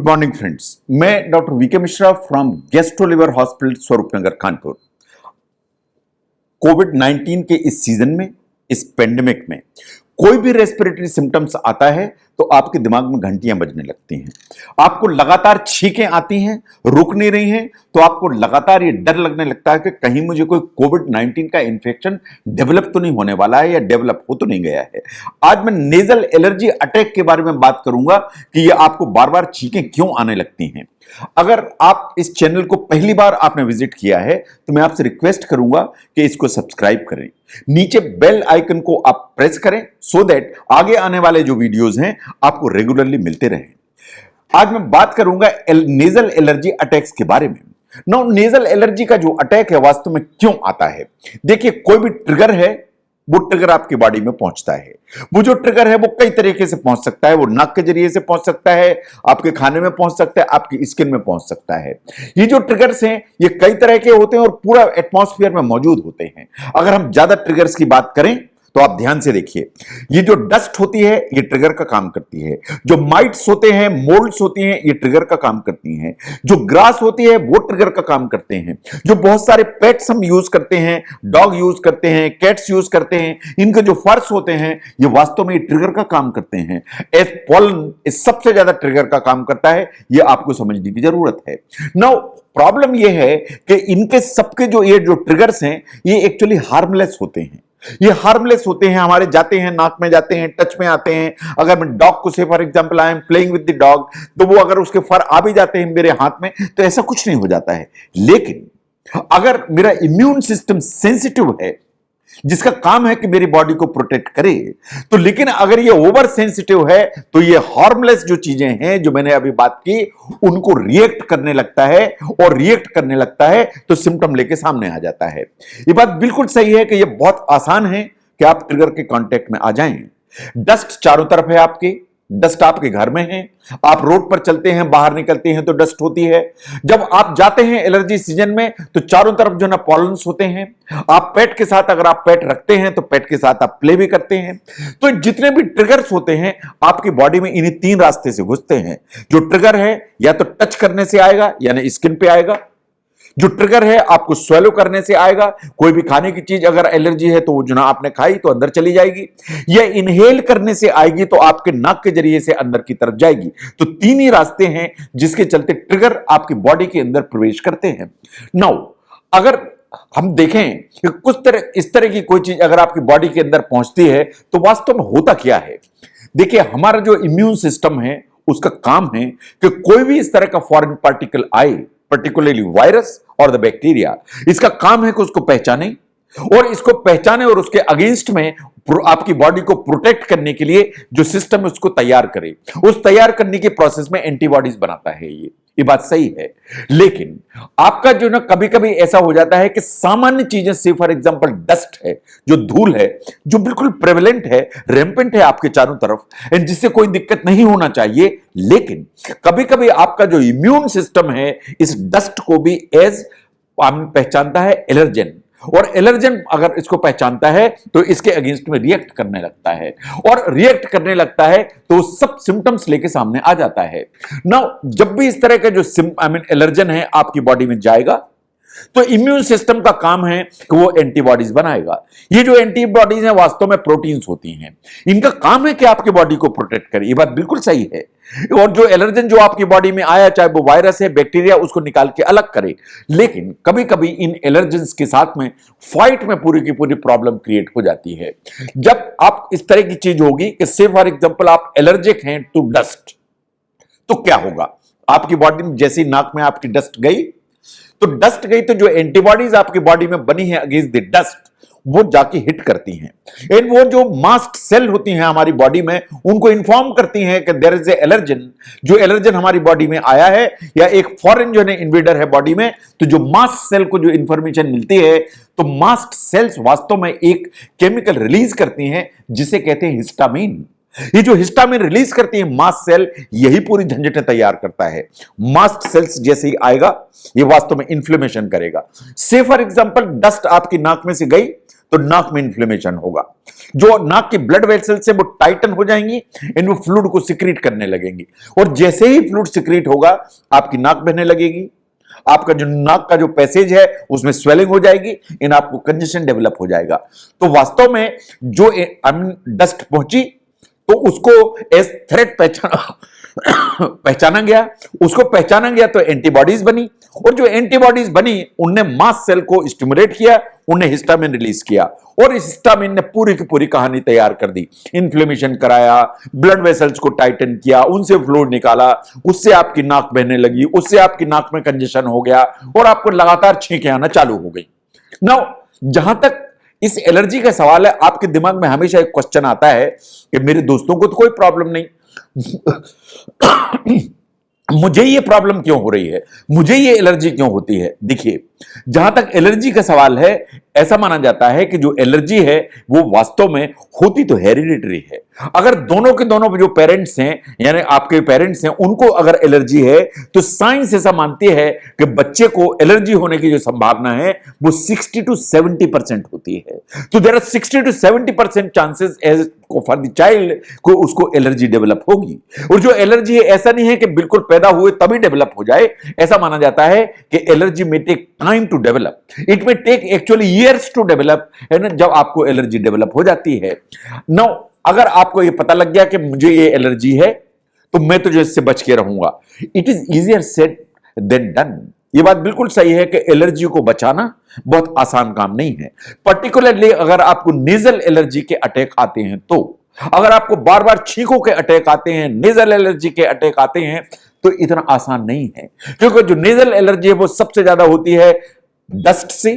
Morning friends, मैं doctor VK Mishra from gastro liver hospital Swaroopnagar Kanpur. कोविड-19 के इस सीजन में, इस पेंडेमिक में कोई भी रेस्पिरेटरी सिम्टम्स आता है तो आपके दिमाग में घंटियां बजने लगती हैं। आपको लगातार छींकें आती हैं, रुक नहीं रही हैं, तो आपको लगातार ये डर लगने लगता है कि कहीं मुझे कोई कोविड-19 का इंफेक्शन डेवलप तो नहीं होने वाला है या डेवलप हो तो नहीं गया है। आज मैं नेजल एलर्जी अटैक के बारे में बात करूंगा कि ये आपको बार बार छींकें क्यों आने लगती हैं। अगर आप इस चैनल को पहली बार आपने विजिट किया है तो मैं आपसे रिक्वेस्ट करूंगा कि इसको सब्सक्राइब करें, नीचे बेल आइकन को आप प्रेस करें सो दैट आगे आने वाले जो वीडियोस हैं आपको रेगुलरली मिलते रहें। आज मैं बात करूंगा नेजल एलर्जी अटैक्स के बारे में। नो, नेजल एलर्जी का जो अटैक है वास्तव में क्यों आता है। देखिए, कोई भी ट्रिगर है, वो ट्रिगर आपकी बॉडी में पहुंचता है। वो जो ट्रिगर है वो कई तरीके से पहुंच सकता है। वो नाक के जरिए से पहुंच सकता है, आपके खाने में पहुंच सकता है, आपकी स्किन में पहुंच सकता है। ये जो ट्रिगर्स हैं ये कई तरह के होते हैं और पूरा एटमॉस्फेयर में मौजूद होते हैं। अगर हम ज्यादा ट्रिगर्स की बात करें तो आप ध्यान से देखिए, ये जो डस्ट होती है ये ट्रिगर का काम करती है, जो माइट्स होते हैं, मोल्ड्स होती हैं, ये ट्रिगर का काम करती हैं, जो ग्रास होती है वो ट्रिगर का काम करते हैं, जो बहुत सारे पेट्स हम यूज करते हैं, डॉग यूज करते हैं, कैट्स यूज करते हैं, इनके जो फर्स होते हैं ये वास्तव में ये ट्रिगर का काम करते हैं। एज पॉलन सबसे ज्यादा ट्रिगर का काम करता है, ये आपको समझने की जरूरत है। नाउ प्रॉब्लम ये है कि इनके सबके जो ट्रिगर्स हैं ये एक्चुअली हार्मलेस होते हैं। ये हार्मलेस होते हैं, हमारे जाते हैं, नाक में जाते हैं, टच में आते हैं। अगर मैं डॉग को से for example I am playing with the dog, तो वो अगर उसके फर आ भी जाते हैं मेरे हाथ में तो ऐसा कुछ नहीं हो जाता है। लेकिन अगर मेरा इम्यून सिस्टम सेंसिटिव है, जिसका काम है कि मेरी बॉडी को प्रोटेक्ट करे, तो लेकिन अगर ये ओवर सेंसिटिव है तो ये हार्मलेस जो चीजें हैं जो मैंने अभी बात की उनको रिएक्ट करने लगता है, और रिएक्ट करने लगता है तो सिम्टम लेके सामने आ जाता है। ये बात बिल्कुल सही है कि ये बहुत आसान है कि आप ट्रिगर के कांटेक्ट में आ जाएं। डस्ट चारों तरफ है, आपके डस्ट आपके घर में है, आप रोड पर चलते हैं, बाहर निकलते हैं तो डस्ट होती है। जब आप जाते हैं एलर्जी सीजन में तो चारों तरफ जो ना पॉलन्स होते हैं। आप पेट के साथ, अगर आप पेट रखते हैं तो पेट के साथ आप प्ले भी करते हैं। तो जितने भी ट्रिगर्स होते हैं आपकी बॉडी में इन्हीं तीन रास्ते से घुसते हैं। जो ट्रिगर है या तो टच करने से आएगा यानी स्किन पे आएगा, जो ट्रिगर है आपको स्वेलो करने से आएगा, कोई भी खाने की चीज अगर एलर्जी है तो वो जो ना आपने खाई तो अंदर चली जाएगी, या इनहेल करने से आएगी तो आपके नाक के जरिए से अंदर की तरफ जाएगी। तो तीन ही रास्ते हैं जिसके चलते ट्रिगर आपकी बॉडी के अंदर प्रवेश करते हैं। नाउ अगर हम देखें कि इस तरह की कोई चीज अगर आपकी बॉडी के अंदर पहुंचती है तो वास्तव में होता क्या है। देखिए, हमारा जो इम्यून सिस्टम है उसका काम है कि कोई भी इस तरह का फॉरेन पार्टिकल आए, पर्टिकुलरली वायरस और द बैक्टीरिया, इसका काम है कि उसको पहचाने, और इसको पहचाने और उसके अगेंस्ट में आपकी बॉडी को प्रोटेक्ट करने के लिए जो सिस्टम है उसको तैयार करे। उस तैयार करने के प्रोसेस में एंटीबॉडीज बनाता है। ये बात सही है। लेकिन आपका जो ना कभी कभी ऐसा हो जाता है कि सामान्य चीजें, से फॉर एग्जांपल डस्ट है, जो धूल है, जो बिल्कुल प्रेवलेंट है, रैम्पेंट है आपके चारों तरफ, एंड जिससे कोई दिक्कत नहीं होना चाहिए, लेकिन कभी कभी आपका जो इम्यून सिस्टम है इस डस्ट को भी एज पहचानता है एलर्जेन, और एलर्जेन अगर इसको पहचानता है तो इसके अगेंस्ट में रिएक्ट करने लगता है, और रिएक्ट करने लगता है तो सब सिम्टम्स लेके सामने आ जाता है। नाउ जब भी इस तरह का जो एलर्जन है आपकी बॉडी में जाएगा तो इम्यून सिस्टम का काम है कि वो एंटीबॉडीज बनाएगा। ये जो एंटीबॉडीज हैं वास्तव में प्रोटीन्स होती हैं, इनका काम है कि आपकी बॉडी को प्रोटेक्ट करे। ये बात बिल्कुल सही है। और जो एलर्जन जो आपकी बॉडी में आया, चाहे वो वायरस है, बैक्टीरिया, उसको निकाल के अलग करे। लेकिन कभी कभी इन एलर्जेंस के साथ में फाइट में पूरी की पूरी प्रॉब्लम क्रिएट हो जाती है। जब आप इस तरह की चीज होगी कि से फॉर एग्जांपल आप एलर्जिक हैं टू डस्ट, तो क्या होगा, आपकी बॉडी में जैसी नाक में आपकी डस्ट गई तो जो एंटीबॉडीज आपकी बॉडी में बनी है अगेंस्ट द डस्ट वो जाके हिट करती हैं, एंड वो जो मास्ट सेल होती हैं हमारी बॉडी में उनको इंफॉर्म करती हैं कि देयर इज ए एलर्जन, जो एलर्जन हमारी बॉडी में आया है, या एक फॉरेन जो है इन्वेडर है बॉडी में। तो जो मास्ट सेल को जो इंफॉर्मेशन मिलती है तो मास्ट सेल्स वास्तव में एक केमिकल रिलीज करती हैं जिसे कहते हैं हिस्टामिन। ये जो हिस्टामिन रिलीज करती है मास्ट सेल, यही पूरी झंझटें तैयार करता है। मास्ट सेल्स जैसे ही आएगा ये वास्तव में इन्फ्लेमेशन करेगा। से फॉर एग्जांपल डस्ट आपकी नाक में से गई तो नाक में इन्फ्लेमेशन होगा। जो नाक की ब्लड वेसल से वो टाइटन हो जाएंगी, इन वो फ्लूइड को सिक्रीट करने लगेंगी, और जैसे ही फ्लूइड सिक्रीट होगा आपकी नाक बहने लगेगी, आपका जो नाक का जो पैसेज है उसमें स्वेलिंग हो जाएगी, इन आपको कंजेशन डेवलप हो जाएगा। तो वास्तव में जो डस्ट पहुंची तो उसको एज थ्रेट पहचाना गया, उसको पहचाना गया तो एंटीबॉडीज बनी, और जो एंटीबॉडीज बनी उनने मास्ट सेल को स्टिमुलेट किया, उन्हें हिस्टामिन रिलीज किया, और इस हिस्टामिन ने पूरी की पूरी कहानी तैयार कर दी। इन्फ्लेमेशन कराया, ब्लड वेसल्स को टाइटन किया, उनसे फ्लूइड निकाला, उससे आपकी नाक बहने लगी, उससे आपकी नाक में कंजेशन हो गया और आपको लगातार छींकें आना चालू हो गई। नाउ जहां तक इस एलर्जी का सवाल है, आपके दिमाग में हमेशा एक क्वेश्चन आता है कि मेरे दोस्तों को तो कोई प्रॉब्लम नहीं, मुझे ये प्रॉब्लम क्यों हो रही है, मुझे ये एलर्जी क्यों होती है। देखिए, जहां तक एलर्जी का सवाल है, ऐसा माना जाता है कि जो एलर्जी है वो वास्तव में होती तो हेरिडिटरी है। अगर दोनों के दोनों जो पेरेंट्स हैं, यानी आपके पेरेंट्स हैं, उनको अगर एलर्जी है तो साइंस ऐसा मानती है कि बच्चे को एलर्जी होने की जो संभावना है वो 60 to 70% होती है। तो there are 60 to 70% chances as for the child को उसको एलर्जी डेवलप होगी। और जो एलर्जी है ऐसा नहीं है कि बिल्कुल पैदा हुए तभी डेवलप हो जाए, ऐसा माना जाता है कि allergy may take time to develop, it may take actually years to develop, है ना, जब आपको एलर्जी डेवलप हो जाती है। नाउ अगर आपको ये पता लग गया कि मुझे ये एलर्जी है तो मैं तो जो इससे बच के रहूंगा, it is easier said than done. ये बात बिल्कुल सही है कि एलर्जी को बचाना बहुत आसान काम नहीं है, पर्टिकुलरली अगर आपको नेजल एलर्जी के अटैक आते हैं तो। अगर आपको बार बार छींकों के अटैक आते हैं, नेजल एलर्जी के अटैक आते हैं, तो इतना आसान नहीं है, क्योंकि जो नेजल एलर्जी है वो सबसे ज्यादा होती है डस्ट से,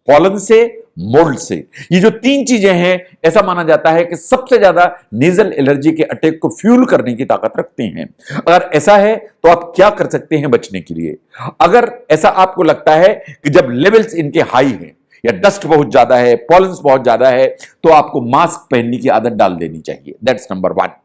पॉलन से, मोल्ड से। ये जो तीन चीजें हैं, ऐसा माना जाता है कि सबसे ज्यादा नेजल एलर्जी के अटैक को फ्यूल करने की ताकत रखते हैं। अगर ऐसा है तो आप क्या कर सकते हैं बचने के लिए। अगर ऐसा आपको लगता है कि जब लेवल्स इनके हाई हैं या डस्ट बहुत ज्यादा है, पॉलन्स बहुत ज्यादा है, तो आपको मास्क पहनने की आदत डाल देनी चाहिए। That's number 1।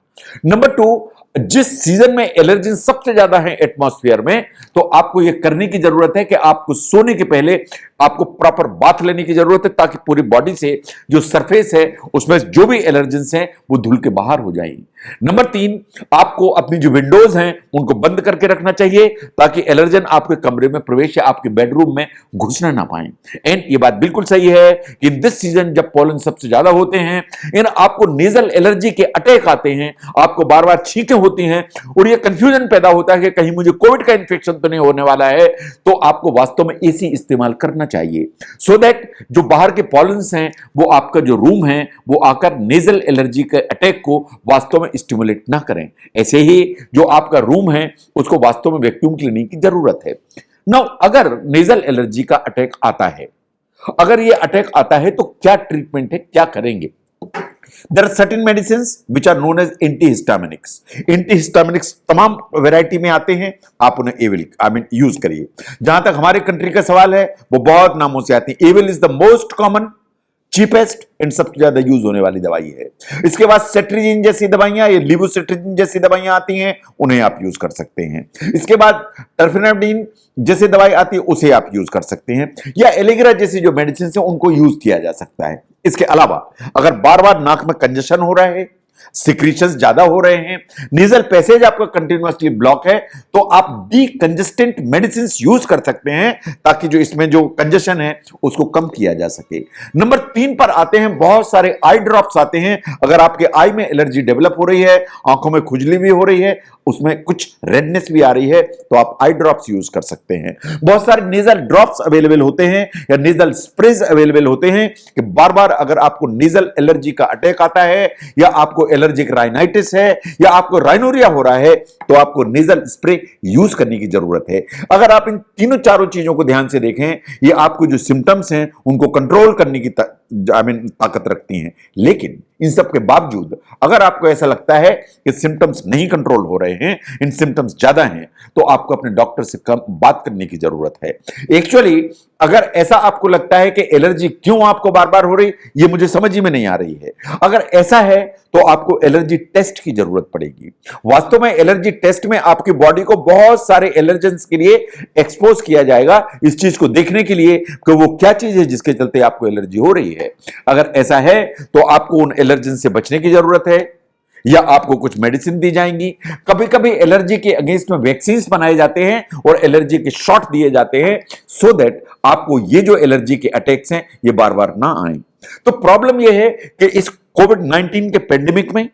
नंबर 2, जिस सीजन में एलर्जी सबसे ज्यादा है एटमॉस्फेयर में, तो आपको यह करने की जरूरत है कि आपको सोने के पहले आपको प्रॉपर बाथ लेने की जरूरत है, ताकि पूरी बॉडी से जो सरफेस है उसमें जो भी एलर्जेंस हैं वो धुल के बाहर हो जाएंगी। नंबर 3, आपको अपनी जो विंडोज हैं उनको बंद करके रखना चाहिए, ताकि एलर्जन आपके कमरे में प्रवेश या आपके बेडरूम में घुसना ना पाए। एंड ये बात बिल्कुल सही है कि इन दिस सीजन जब पॉलन सबसे ज्यादा होते हैं, इन आपको नेजल एलर्जी के अटैक आते हैं, आपको बार बार छींकें होती हैं, और ये कंफ्यूजन पैदा होता है कि कहीं मुझे कोविड का इंफेक्शन तो नहीं होने वाला है। तो आपको वास्तव में एसी इस्तेमाल करना चाहिए, सो दैट जो बाहर के पॉलन्स हैं वो आपका जो रूम है वो आकर नेजल एलर्जी के अटैक को वास्तव में स्टिमुलेट ना करें। ऐसे ही जो आपका रूम है उसको वास्तव में वैक्यूम क्लीनिंग की जरूरत है। नाउ अगर नेजल एलर्जी का अटैक आता है, अगर ये अटैक आता है तो क्या ट्रीटमेंट है, क्या करेंगे। There are certain medicines which are known as antihistaminics. Antihistaminics तमाम वैरायटी में आते हैं, आप उन्हें यूज करिए। जहां तक हमारे कंट्री का सवाल है वो बहुत नामों से आती है। Evil is the most common, cheapest and सबसे ज्यादा यूज होने वाली दवाई है। इसके बाद सेट्रिजिन जैसी दवाइयां, ये लिवोसेट्रिजिन जैसी दवाइयां आती हैं, उन्हें आप यूज कर सकते हैं। इसके बाद टर्फेनाडिन जैसी दवाई आती है, उसे आप यूज कर सकते हैं, या एलिग्रा जैसी जो मेडिसिन है उनको यूज किया जा सकता है। इसके अलावा अगर बार बार नाक में कंजेशन हो रहा है, सिक्रीशंस ज्यादा हो रहे हैं, नेजल पैसेज आपका कंटिन्यूअसली ब्लॉक है, तो आप डीकंजेस्टेंट मेडिसिन यूज कर सकते हैं, ताकि जो इसमें जो कंजेशन है उसको कम किया जा सके। नंबर 3 पर आते हैं, बहुत सारे आई ड्रॉप्स आते हैं। अगर आपके आई में एलर्जी डेवलप हो रही है, आंखों में खुजली भी हो रही है, उसमें कुछ रेडनेस भी आ रही है, तो आप आई ड्रॉप्स यूज कर सकते हैं। बहुत सारे नेजल ड्रॉप्स अवेलेबल होते हैं या नेजल स्प्रेज अवेलेबल होते हैं कि बार बार अगर आपको नेजल एलर्जी का अटैक आता है, या आपको एलर्जिक राइनाइटिस है, या आपको राइनोरिया हो रहा है, तो आपको नेजल स्प्रे यूज करने की जरूरत है। अगर आप इन तीनों चारों चीजों को ध्यान से देखें, ये आपको जो सिम्टम्स हैं उनको कंट्रोल करने की ताकत रखती हैं। लेकिन इन सब के बावजूद अगर आपको ऐसा लगता है कि सिम्टम्स नहीं कंट्रोल हो रहे हैं, इन सिम्टम्स ज्यादा हैं, तो आपको अपने डॉक्टर से कम बात करने की जरूरत है। एक्चुअली अगर ऐसा आपको लगता है कि एलर्जी क्यों आपको बार बार हो रही, ये मुझे समझ ही में नहीं आ रही है, अगर ऐसा है तो आपको एलर्जी टेस्ट की जरूरत पड़ेगी। वास्तव में एलर्जी टेस्ट में आपकी बॉडी को बहुत सारे एलर्जेंस के लिए एक्सपोज किया जाएगा, इस चीज को देखने के लिए कि वो क्या चीज है जिसके चलते आपको एलर्जी हो रही है। अगर ऐसा है तो आपको उन एलर्जन से बचने की जरूरत है या आपको कुछ मेडिसिन दी जाएंगी। कभी कभी एलर्जी के अगेंस्ट में वैक्सीन बनाए जाते हैं और एलर्जी के शॉट दिए जाते हैं सो दैट आपको ये जो एलर्जी के अटैक्स हैं ये बार बार ना आए। तो प्रॉब्लम ये है कि इस कोविड-19 के पेंडेमिक में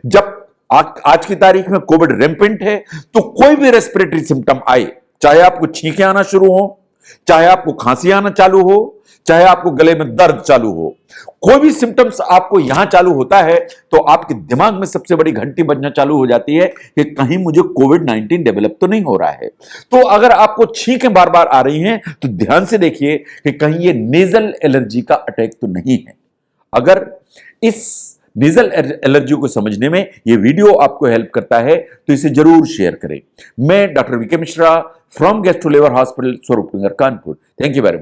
जब आज की तारीख में कोविड रैम्पेंट है, तो कोई भी रेस्पिरेटरी सिम्टम आए, चाहे आपको छींकें आना शुरू हो, चाहे आपको खांसी आना चालू हो, चाहे आपको गले में दर्द चालू हो, कोई भी सिम्टम्स आपको यहां चालू होता है तो आपके दिमाग में सबसे बड़ी घंटी बजना चालू हो जाती है कि कहीं मुझे कोविड-19 डेवलप तो नहीं हो रहा है। तो अगर आपको छींकें बार बार आ रही हैं तो ध्यान से देखिए कि कहीं ये नेजल एलर्जी का अटैक तो नहीं है। अगर इस नेजल एलर्जी को समझने में ये वीडियो आपको हेल्प करता है तो इसे जरूर शेयर करें। मैं doctor VK Mishra from gastro liver hospital, Swaroopnagar, Kanpur. Thank you very much.